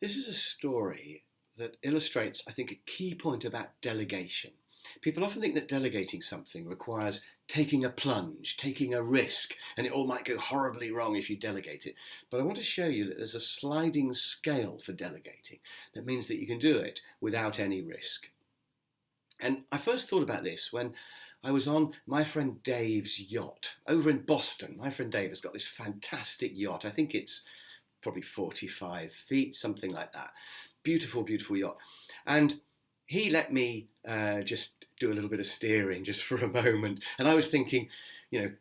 This is a story that illustrates, I think, a key point about delegation. People often think that delegating something requires taking a plunge, taking a risk, and it all might go horribly wrong if you delegate it. But I want to show you that there's a sliding scale for delegating. That means that you can do it without any risk. And I first thought about this when I was on my friend Dave's yacht over in Boston. My friend Dave has got this fantastic yacht. I think it's probably 45 feet, something like that. Beautiful, beautiful yacht. And he let me just do a little bit of steering just for a moment. And I was thinking,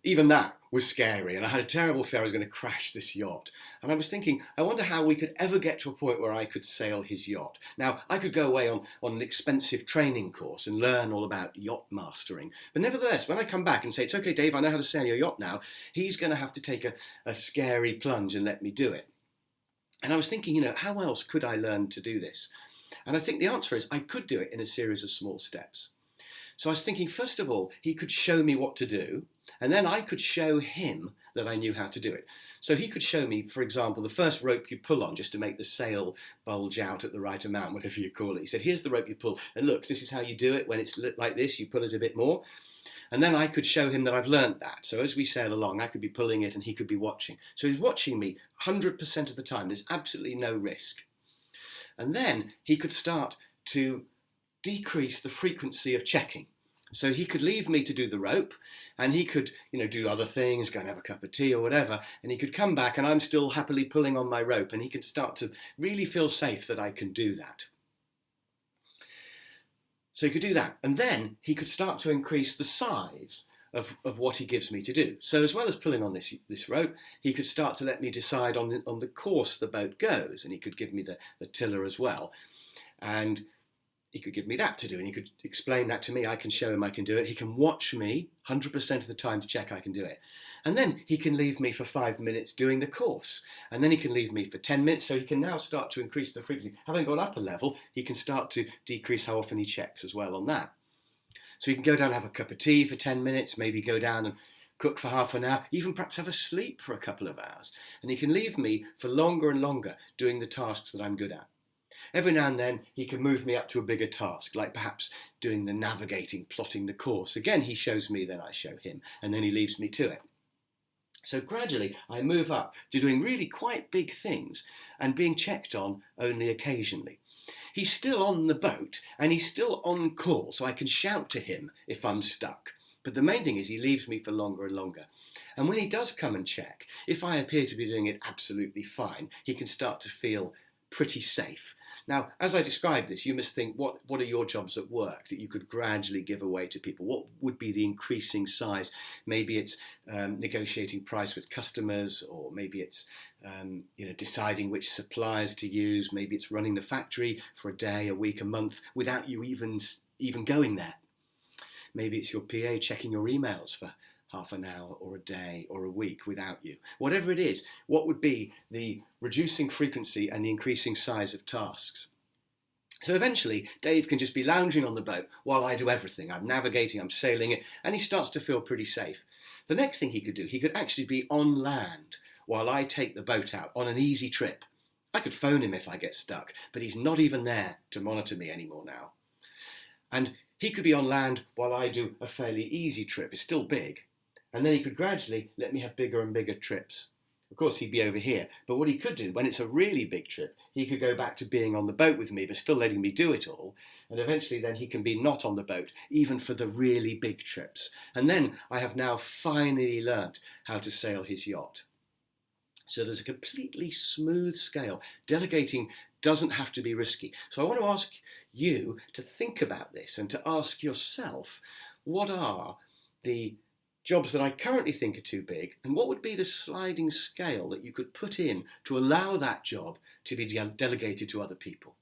even that was scary. And I had a terrible fear I was going to crash this yacht. And I was thinking, I wonder how we could ever get to a point where I could sail his yacht. Now, I could go away on an expensive training course and learn all about yacht mastering. But nevertheless, when I come back and say, it's okay, Dave, I know how to sail your yacht now, he's going to have to take a scary plunge and let me do it. And I was thinking, how else could I learn to do this? And I think the answer is I could do it in a series of small steps. So I was thinking, first of all, he could show me what to do, and then I could show him that I knew how to do it. So he could show me, for example, the first rope you pull on just to make the sail bulge out at the right amount, whatever you call it. He said, here's the rope you pull, and look, this is how you do it. When it's like this, you pull it a bit more. And then I could show him that I've learnt that. So as we sail along, I could be pulling it and he could be watching. So he's watching me 100% of the time. There's absolutely no risk. And then he could start to decrease the frequency of checking. So he could leave me to do the rope, and he could, do other things, go and have a cup of tea or whatever, and he could come back and I'm still happily pulling on my rope, and he could start to really feel safe that I can do that. So he could do that. And then he could start to increase the size of what he gives me to do. So as well as pulling on this rope, he could start to let me decide on the course the boat goes, and he could give me the tiller as well. And he could give me that to do, and he could explain that to me. I can show him I can do it. He can watch me 100% of the time to check I can do it. And then he can leave me for 5 minutes doing the course. And then he can leave me for 10 minutes, so he can now start to increase the frequency. Having gone up a level, he can start to decrease how often he checks as well on that. So he can go down and have a cup of tea for 10 minutes, maybe go down and cook for half an hour, even perhaps have a sleep for a couple of hours. And he can leave me for longer and longer doing the tasks that I'm good at. Every now and then he can move me up to a bigger task, like perhaps doing the navigating, plotting the course. Again, he shows me, then I show him, and then he leaves me to it. So gradually I move up to doing really quite big things and being checked on only occasionally. He's still on the boat and he's still on call, so I can shout to him if I'm stuck. But the main thing is he leaves me for longer and longer. And when he does come and check, if I appear to be doing it absolutely fine, he can start to feel pretty safe. Now, as I describe this, you must think, what are your jobs at work that you could gradually give away to people? What would be the increasing size? Maybe it's negotiating price with customers, or maybe it's deciding which suppliers to use. Maybe it's running the factory for a day, a week, a month without you even going there. Maybe it's your PA checking your emails for half an hour or a day or a week without you. Whatever it is, what would be the reducing frequency and the increasing size of tasks? So eventually, Dave can just be lounging on the boat while I do everything. I'm navigating, I'm sailing it, and he starts to feel pretty safe. The next thing he could do, he could actually be on land while I take the boat out on an easy trip. I could phone him if I get stuck, but he's not even there to monitor me anymore now. And he could be on land while I do a fairly easy trip. It's still big. And then he could gradually let me have bigger and bigger trips. Of course, he'd be over here. But what he could do, when it's a really big trip, he could go back to being on the boat with me, but still letting me do it all. And eventually then he can be not on the boat, even for the really big trips. And then I have now finally learnt how to sail his yacht. So there's a completely smooth scale. Delegating doesn't have to be risky. So I want to ask you to think about this and to ask yourself, what are the jobs that I currently think are too big, and what would be the sliding scale that you could put in to allow that job to be delegated to other people?